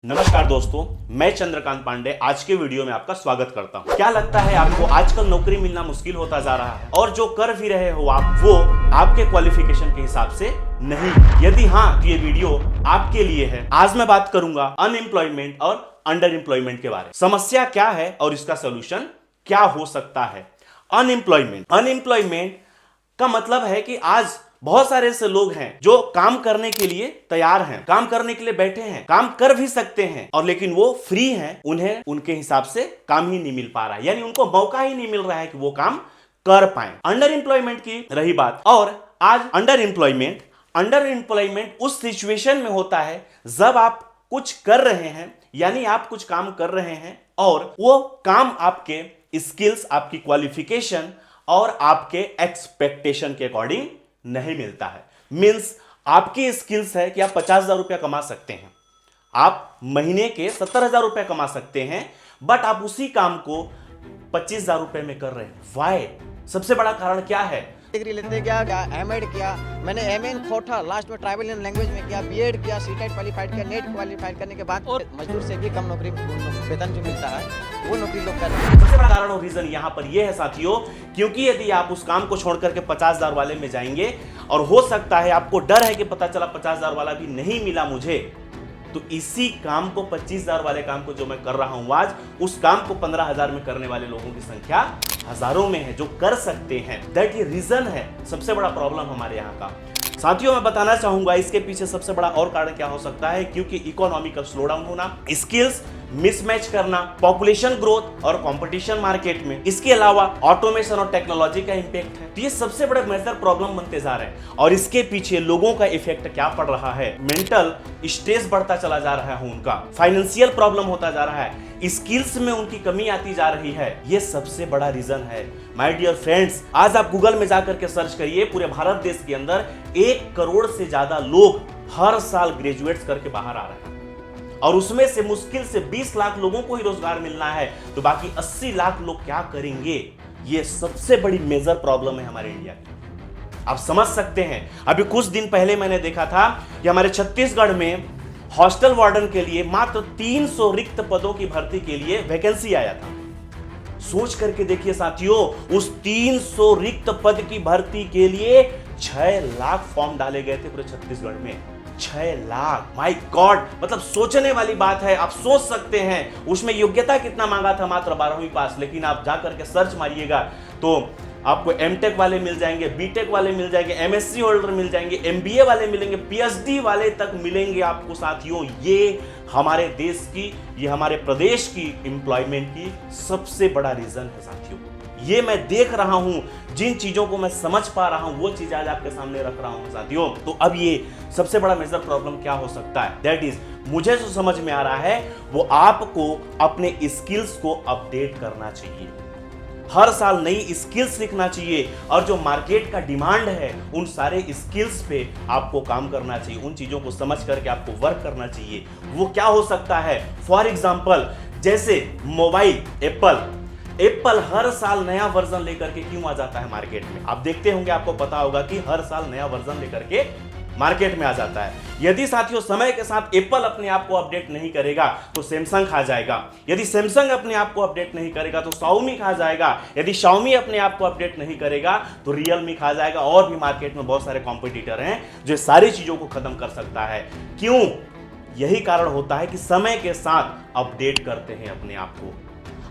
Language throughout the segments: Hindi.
नमस्कार दोस्तों, मैं चंद्रकांत पांडे आज के वीडियो में आपका स्वागत करता हूं। क्या लगता है आपको आजकल नौकरी मिलना मुश्किल होता जा रहा है और जो कर भी रहे हो आप वो आपके क्वालिफिकेशन के हिसाब से नहीं? यदि हाँ तो ये वीडियो आपके लिए है। आज मैं बात करूंगा अनएम्प्लॉयमेंट और अंडर एम्प्लॉयमेंट के बारे में। समस्या क्या है और इसका सोल्यूशन क्या हो सकता है। अनएम्प्लॉयमेंट का मतलब है कि आज बहुत सारे ऐसे लोग हैं जो काम करने के लिए तैयार हैं, काम करने के लिए बैठे हैं, काम कर भी सकते हैं और लेकिन वो फ्री हैं, उन्हें उनके हिसाब से काम ही नहीं मिल पा रहा है, यानी उनको मौका ही नहीं मिल रहा है कि वो काम कर पाए। अंडर एम्प्लॉयमेंट की रही बात, और आज अंडर एम्प्लॉयमेंट उस सिचुएशन में होता है जब आप कुछ कर रहे हैं, यानी आप कुछ काम कर रहे हैं और वो काम आपके स्किल्स, आपकी क्वालिफिकेशन और आपके एक्सपेक्टेशन के अकॉर्डिंग नहीं मिलता है। मींस आपकी स्किल्स है कि आप 50,000 रुपया कमा सकते हैं, आप महीने के 70,000 रुपया कमा सकते हैं, बट आप उसी काम को 25,000 रुपए में कर रहे हैं। वाई? सबसे बड़ा कारण क्या है? डिग्री लेते क्या एमएड किया, मैंने एमएन खोटा, लास्ट में ट्राइबल लैंग्वेज में किया, बीएड किया, सीटेट क्वालिफाइड किया, नेट क्वालिफाइड करने के बाद और मजदूर से भी कम नौकरी वेतन जो मिलता है वो नौकरी लोग कर रहे हैं। सबसे बड़ा कारण और रीजन यहाँ पर यह है साथियों, क्योंकि यदि आप उस काम को छोड़ करके 50,000 वाले में जाएंगे और हो सकता है आपको डर है कि पता चला 50,000 वाला भी नहीं मिला मुझे, तो इसी काम को 25,000 वाले काम को जो मैं कर रहा हूं आज, उस काम को 15,000 में करने वाले लोगों की संख्या हजारों में है जो कर सकते हैं। दैट ये रीजन है सबसे बड़ा प्रॉब्लम हमारे यहाँ का। साथियों मैं बताना चाहूंगा इसके पीछे सबसे बड़ा और कारण क्या हो सकता है, क्योंकि इकोनॉमी का स्लो डाउन होना, स्किल्स मिसमैच करना, पॉपुलेशन ग्रोथ और कंपटीशन मार्केट में, इसके अलावा ऑटोमेशन और टेक्नोलॉजी का इंपैक्ट है। तो ये सबसे बड़े मेजर प्रॉब्लम बनते जा रहे हैं और इसके पीछे लोगों का इफेक्ट क्या पड़ रहा है। मेंटल स्ट्रेस बढ़ता चला जा रहा है, उनका फाइनेंशियल प्रॉब्लम होता जा रहा है, स्किल्स में उनकी कमी आती जा रही है। ये सबसे बड़ा रीजन है माय डियर फ्रेंड्स। आज आप गूगल में जाकर के सर्च करिए, पूरे भारत देश के अंदर 1 करोड़ से ज्यादा लोग हर साल ग्रेजुएट्स करके बाहर आ रहे हैं और उसमें से मुश्किल से 20 लाख लोगों को ही रोजगार मिलना है, तो बाकी 80 लाख लोग क्या करेंगे? ये सबसे बड़ी मेजर प्रॉब्लम है हमारे इंडिया की। आप समझ सकते हैं, अभी कुछ दिन पहले मैंने देखा था कि हमारे छत्तीसगढ़ में हॉस्टल वार्डन के लिए मात्र 300 रिक्त पदों की भर्ती के लिए वैकेंसी आया था। सोच करके देखिए साथियों, उस 300 रिक्त पद की भर्ती के लिए 6 लाख फॉर्म डाले गए थे पूरे छत्तीसगढ़ में। 6 लाख, माय गॉड! मतलब सोचने वाली बात है। आप सोच सकते हैं उसमें योग्यता कितना मांगा था, मात्र 12वीं पास। लेकिन आप जाकर के सर्च मारिएगा तो आपको एमटेक वाले मिल जाएंगे, बीटेक वाले मिल जाएंगे, एमएससी होल्डर मिल जाएंगे, एमबीए वाले मिलेंगे, पीएचडी वाले तक मिलेंगे आपको साथियों। ये हमारे देश की, ये हमारे प्रदेश की एम्प्लॉयमेंट की सबसे बड़ा रीजन है साथियों। ये मैं देख रहा हूं, जिन चीजों को मैं समझ पा रहा हूं वो चीज आज आपके सामने रख रहा हूं साथियों। तो अब ये सबसे बड़ा मेजर प्रॉब्लम क्या हो सकता है? दैट इज, मुझे जो समझ में आ रहा है वो आपको अपने स्किल्स को अपडेट करना चाहिए। हर साल नई स्किल्स सीखना चाहिए और जो मार्केट का डिमांड है उन सारे स्किल्स पे आपको काम करना चाहिए, उन चीजों को समझ करके आपको वर्क करना चाहिए। वो क्या हो सकता है? फॉर एग्जांपल, जैसे मोबाइल, एप्पल हर साल नया वर्जन लेकर के क्यों आ जाता है मार्केट में? आप देखते होंगे, आपको पता होगा कि हर साल नया वर्जन लेकर के मार्केट में आ जाता है। यदि साथियों समय के साथ एप्पल अपने आप को अपडेट नहीं करेगा तो सैमसंग खा जाएगा, यदि सैमसंग अपने आप को अपडेट नहीं करेगा तो शाओमी खा जाएगा, यदि शाओमी अपने आप को अपडेट नहीं करेगा तो रियलमी खा जाएगा। और भी मार्केट में बहुत सारे कॉम्पिटिटर हैं जो सारी चीजों को खत्म कर सकता है। क्यों? यही कारण होता है कि समय के साथ अपडेट करते हैं अपने आप को,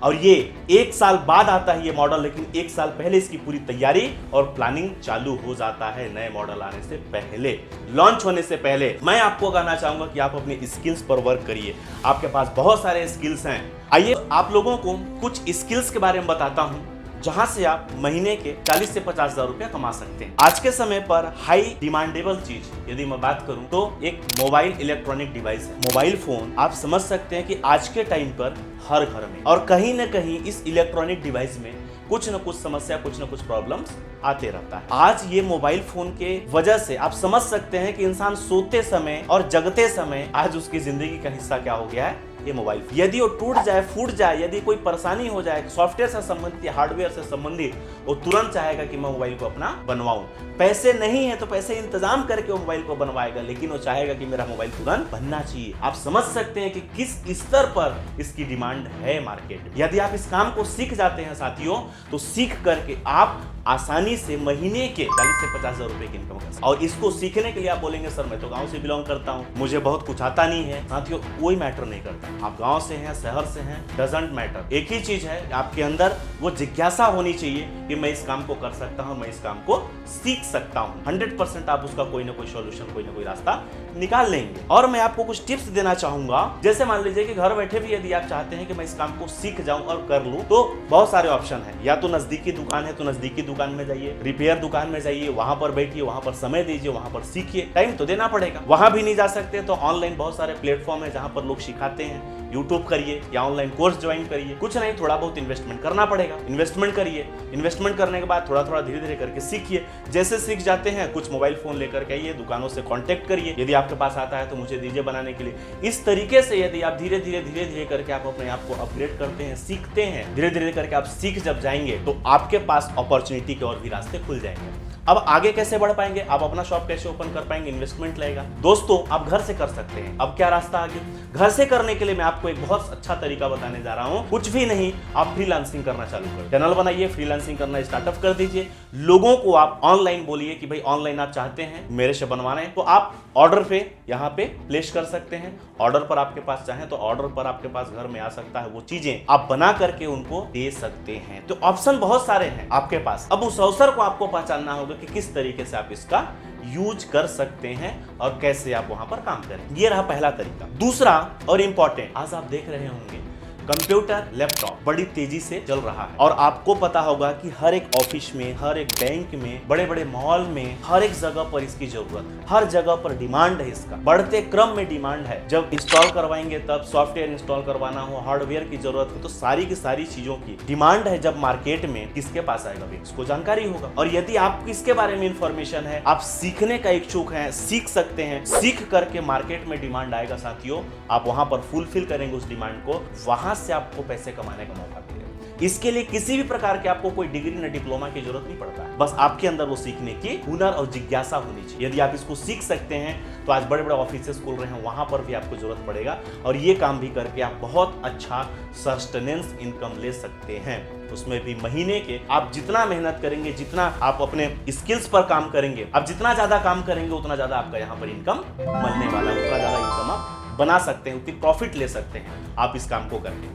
और ये 1 साल बाद आता है ये मॉडल, लेकिन 1 साल पहले इसकी पूरी तैयारी और प्लानिंग चालू हो जाता है। नए मॉडल आने से पहले, लॉन्च होने से पहले। मैं आपको कहना चाहूंगा कि आप अपनी स्किल्स पर वर्क करिए। आपके पास बहुत सारे स्किल्स हैं। आइए आप लोगों को कुछ स्किल्स के बारे में बताता हूं जहां से आप महीने के 40 से 50,000 रुपया कमा सकते हैं। आज के समय पर हाई डिमांडेबल चीज यदि मैं बात करूं तो एक मोबाइल इलेक्ट्रॉनिक डिवाइस है। मोबाइल फोन आप समझ सकते हैं कि आज के टाइम पर हर घर में, और कहीं ना कहीं इस इलेक्ट्रॉनिक डिवाइस में कुछ न कुछ समस्या, कुछ न कुछ प्रॉब्लम्स आते रहता है। आज ये मोबाइल फोन के वजह से आप समझ सकते हैं कि इंसान सोते समय और जगते समय आज उसकी जिंदगी का हिस्सा क्या हो गया है, ये मोबाइल। यदि वो टूट जाए, फूट जाए, यदि कोई परेशानी हो जाए सॉफ्टवेयर से संबंधित या हार्डवेयर से संबंधित, वो तुरंत चाहेगा कि मैं मोबाइल को अपना बनवाऊं। पैसे नहीं है तो पैसे इंतजाम करके वो मोबाइल को बनवाएगा, लेकिन वो चाहेगा कि मेरा मोबाइल तुरंत बनना चाहिए। आप समझ सकते हैं कि किस स्तर पर इसकी डिमांड है मार्केट में। यदि आप इस काम को सीख जाते हैं साथियों, तो सीख करके आप आसानी से महीने के 40 से 50 हजार रुपए की इनकम कर सकते हैं। और इसको सीखने के लिए आप बोलेंगे सर मैं तो गांव से बिलोंग करता हूं, मुझे बहुत कुछ आता नहीं है। साथियों कोई मैटर नहीं करता, आप गांव से हैं, शहर से हैं, डजंट मैटर। एक ही चीज है, आपके अंदर वो जिज्ञासा होनी चाहिए कि मैं इस काम को कर सकता हूं, मैं इस काम को सीख सकता हूं। 100% आप उसका कोई ना कोई सॉल्यूशन, कोई ना कोई रास्ता निकाल लेंगे। और मैं आपको कुछ टिप्स देना चाहूंगा। जैसे मान लीजिए कि घर बैठे भी यदि आप चाहते हैं कि मैं इस काम को सीख जाऊं और कर लूं, तो बहुत सारे ऑप्शन है। या तो नजदीकी दुकान है तो नजदीकी दुकान में जाइए, रिपेयर दुकान में जाइए, वहां पर बैठिए, वहां पर समय दीजिए, वहां पर सीखिए। टाइम तो देना पड़ेगा। वहां भी नहीं जा सकते तो ऑनलाइन बहुत सारे प्लेटफॉर्म है जहां पर लोग सिखाते हैं। यूट्यूब करिए या ऑनलाइन कोर्स ज्वाइन करिए। कुछ नहीं, थोड़ा बहुत इन्वेस्टमेंट करना पड़ेगा। इन्वेस्टमेंट करिए, इन्वेस्टमेंट करने के बाद थोड़ा थोड़ा धीरे धीरे करके सीखिए। जैसे सीख जाते हैं, कुछ मोबाइल फोन लेकर के आइए, दुकानों से कांटेक्ट करिए, यदि आपके पास आता है तो मुझे दीजिए बनाने के लिए। इस तरीके से यदि आप धीरे धीरे करके आप अपने आप को अपग्रेड करते हैं, सीखते हैं, धीरे धीरे करके आप सीख जब जाएंगे तो आपके पास अपॉर्चुनिटी के और भी रास्ते खुल जाएंगे। अब आगे कैसे बढ़ पाएंगे, आप अपना शॉप कैसे ओपन कर पाएंगे, इन्वेस्टमेंट लगेगा। दोस्तों आप घर से कर सकते हैं। अब क्या रास्ता आगे, घर से करने के लिए मैं आपको एक बहुत अच्छा तरीका बताने जा रहा हूं। कुछ भी नहीं, आप फ्रीलांसिंग करना चालू करें। चैनल बनाइए, फ्रीलांसिंग करना स्टार्टअप कर दीजिए। लोगों को आप ऑनलाइन बोलिए कि भाई ऑनलाइन आप चाहते हैं मेरे से बनवाने, तो आप ऑर्डर पे यहाँ पे प्लेस कर सकते हैं। ऑर्डर पर आपके पास चाहें तो ऑर्डर पर आपके पास घर में आ सकता है, वो चीजें आप बना करके उनको दे सकते हैं। तो ऑप्शन बहुत सारे हैं आपके पास। अब उस अवसर को आपको पहचानना होगा कि किस तरीके से आप इसका यूज कर सकते हैं और कैसे आप वहां पर काम करें। ये रहा पहला तरीका। दूसरा और इंपॉर्टेंट, आज आप देख रहे होंगे कंप्यूटर, लैपटॉप बड़ी तेजी से चल रहा है और आपको पता होगा कि हर एक ऑफिस में, हर एक बैंक में, बड़े बड़े मॉल में, हर एक जगह पर इसकी जरूरत है। हर जगह पर डिमांड है, इसका बढ़ते क्रम में डिमांड है। जब इंस्टॉल करवाएंगे तब सॉफ्टवेयर इंस्टॉल करवाना हो, हार्डवेयर की जरूरत है, तो सारी की सारी चीजों की डिमांड है। जब मार्केट में किसके पास आएगा, इसको जानकारी होगा। और यदि आपको इसके बारे में इंफॉर्मेशन है, आप सीखने का इच्छुक हैं, सीख सकते हैं। सीख करके मार्केट में डिमांड आएगा साथियों, आप वहां पर फुलफिल करेंगे उस डिमांड को, वहां से आपको पैसे कमाने का मौका मिलेगा। इसके लिए किसी भी प्रकार के आपको कोई डिग्री ना डिप्लोमा की जरूरत नहीं पड़ता है, बस आपके अंदर वो सीखने की हुनर और जिज्ञासा होनी चाहिए। यदि आप इसको सीख सकते हैं तो आज बड़े बड़े ऑफिसेस खुल रहे हैं, वहां पर भी आपको जरूरत पड़ेगा और ये काम भी करके आप बहुत अच्छा सस्टेनेंस इनकम ले सकते हैं। उसमें भी महीने के आप जितना मेहनत करेंगे, जितना आप अपने स्किल्स पर काम करेंगे, आप जितना ज्यादा काम करेंगे उतना ज्यादा आपका यहाँ पर इनकम मिलने वाला है, उतना ज्यादा इनकम आप बना सकते हैं, उतनी प्रॉफिट ले सकते हैं आप इस काम को करके।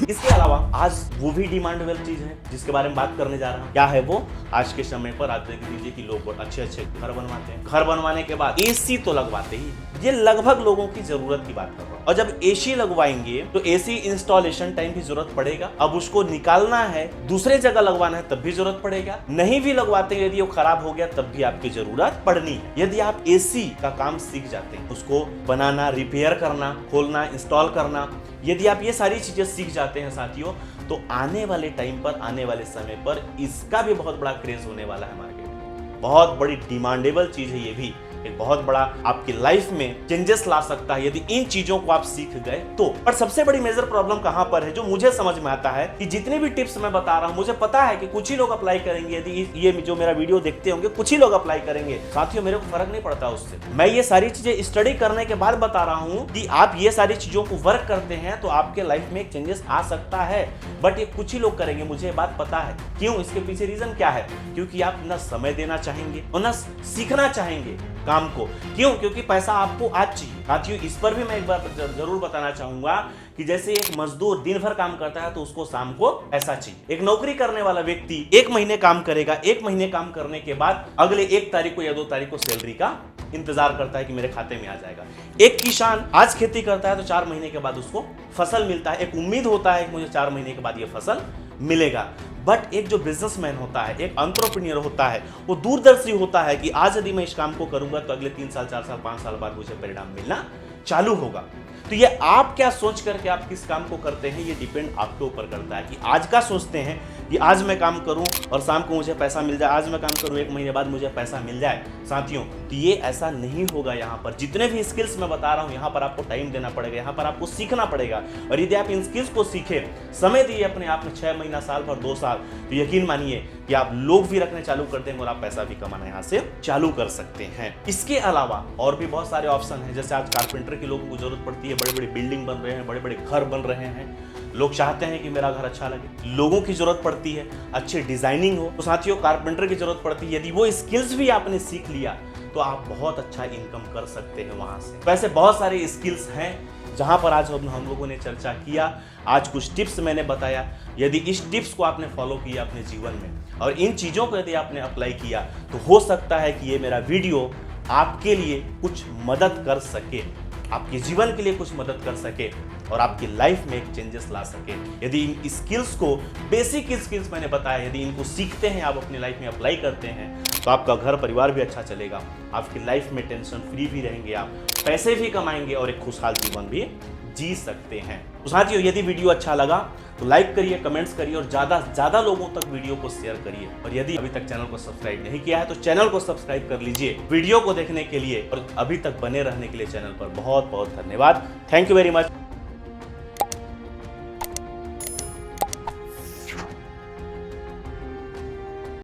इसके अलावा आज वो भी डिमांडेबल चीज है जिसके बारे में बात करने जा रहा हूं। क्या है वो? आज के समय पर आप देख लीजिए कि लोग अच्छे अच्छे घर बनवाते हैं। घर बनवाने के बाद एसी तो लगवाते ही, ये लगभग लोगों की जरूरत की बात कर रहा हूं। और जब एसी लगवाएंगे तो एसी इंस्टॉलेशन टाइम भी जरूरत पड़ेगा। अब उसको निकालना है, दूसरे जगह लगवाना है, तब भी जरूरत पड़ेगा। नहीं भी लगवाते हैं, यदि वो खराब हो गया तब भी आपकी जरूरत पड़नी है। यदि आप एसी का काम सीख जाते हैं, उसको बनाना, रिपेयर करना, खोलना, इंस्टॉल करना, यदि आप ये सारी चीजें सीख जाते हैं साथियों, तो आने वाले टाइम पर, आने वाले समय पर इसका भी बहुत बड़ा क्रेज होने वाला है मार्केट में। बहुत बड़ी डिमांडेबल चीज है ये भी, एक बहुत बड़ा आपकी लाइफ में चेंजेस ला सकता है यदि इन चीजों को आप सीख गए तो। पर सबसे बड़ी मेजर प्रॉब्लम कहां पर है, जो मुझे समझ में आता है कि जितने भी टिप्स मैं बता रहा हूं, मुझे पता है कि कुछ ही लोग अप्लाई करेंगे। यदि ये जो मेरा वीडियो देखते होंगे कुछ ही लोग अप्लाई करेंगे साथियों, मेरे को फर्क नहीं पड़ता उससे। मैं ये सारी चीजें स्टडी करने के बाद बता रहा हूं कि आप ये सारी चीजों को वर्क करते हैं तो आपके लाइफ में एक चेंजेस आ सकता है। बट ये कुछ ही लोग करेंगे, मुझे ये बात पता है। क्यों? इसके पीछे रीजन क्या है? क्योंकि आप ना समय देना चाहेंगे और ना सीखना चाहेंगे काम को। क्यों? क्योंकि पैसा आपको आज चाहिए साथियों। इस पर भी मैं एक बार जरूर बताना चाहूंगा कि जैसे एक मजदूर दिन भर काम करता है तो उसको शाम को पैसा चाहिए। एक नौकरी करने वाला व्यक्ति 1 महीने काम करेगा, 1 महीने काम करने के बाद अगले 1 तारीख को या 2 तारीख को सैलरी का इंतजार करता है कि मेरे खाते में आ जाएगा। एक किसान आज खेती करता है तो 4 महीने के बाद उसको फसल मिलता है, एक उम्मीद होता है कि मुझे 4 महीने के बाद ये फसल मिलेगा। बट एक जो बिजनेसमैन होता है, एक एंटरप्रेन्योर होता है, वो दूरदर्शी होता है कि आज यदि मैं इस काम को करूंगा तो अगले 3 साल, 4 साल, 5 साल बाद मुझे परिणाम मिलना चालू होगा। तो ये आप क्या सोच करके आप किस काम को करते हैं, ये डिपेंड आपके ऊपर करता है कि आज का सोचते हैं कि आज मैं काम करूं और शाम को मुझे पैसा मिल जाए, आज मैं काम करूं 1 महीने बाद मुझे पैसा मिल जाए। साथियों, तो ये ऐसा नहीं होगा। यहाँ पर जितने भी स्किल्स मैं बता रहा हूँ, यहाँ पर आपको टाइम देना पड़ेगा, यहाँ पर आपको सीखना पड़ेगा। और यदि आप इन स्किल्स को सीखे, समय दिए अपने आप में 6 महीना, साल भर, 2 साल, तो यकीन मानिए कि आप लोग भी रखने चालू कर देंगे और आप पैसा भी कमाना यहाँ से चालू कर सकते हैं। इसके अलावा और भी बहुत सारे ऑप्शन हैं। जैसे आज कारपेंटर के लोगों को जरूरत पड़ती है, बड़े बड़े बिल्डिंग बन रहे हैं, बड़े बड़े घर बन रहे हैं, लोग चाहते हैं कि मेरा घर अच्छा लगे, लोगों की जरूरत पड़ती है, अच्छी डिजाइनिंग हो, तो साथियों कारपेंटर की जरूरत पड़ती है। यदि वो स्किल्स भी आपने सीख लिया तो आप बहुत अच्छा इनकम कर सकते हैं वहां से। वैसे बहुत सारे स्किल्स हैं जहां पर आज हम लोगों ने चर्चा किया। आज कुछ टिप्स मैंने बताया। यदि इस टिप्स को आपने फॉलो किया अपने जीवन में और इन चीज़ों को यदि आपने अप्लाई किया, तो हो सकता है कि ये मेरा वीडियो आपके लिए कुछ मदद कर सके, आपके जीवन के लिए कुछ मदद कर सके और आपकी लाइफ में एक चेंजेस ला सके। यदि इन स्किल्स को, बेसिक स्किल्स मैंने बताया, यदि इनको सीखते हैं, आप अपनी लाइफ में अप्लाई करते हैं, तो आपका घर परिवार भी अच्छा चलेगा, आपकी लाइफ में टेंशन फ्री भी रहेंगे, आप पैसे भी कमाएंगे और एक खुशहाल जीवन भी जी सकते हैं। तो साथियों, यदि वीडियो अच्छा लगा तो लाइक करिए, कमेंट्स करिए और ज़्यादा से ज़्यादा लोगों तक वीडियो को शेयर करिए। और यदि अभी तक चैनल को सब्सक्राइब नहीं किया है तो चैनल को सब्सक्राइब कर लीजिए। वीडियो को देखने के लिए और अभी तक बने रहने के लिए चैनल पर बहुत बहुत धन्यवाद। Thank you very much.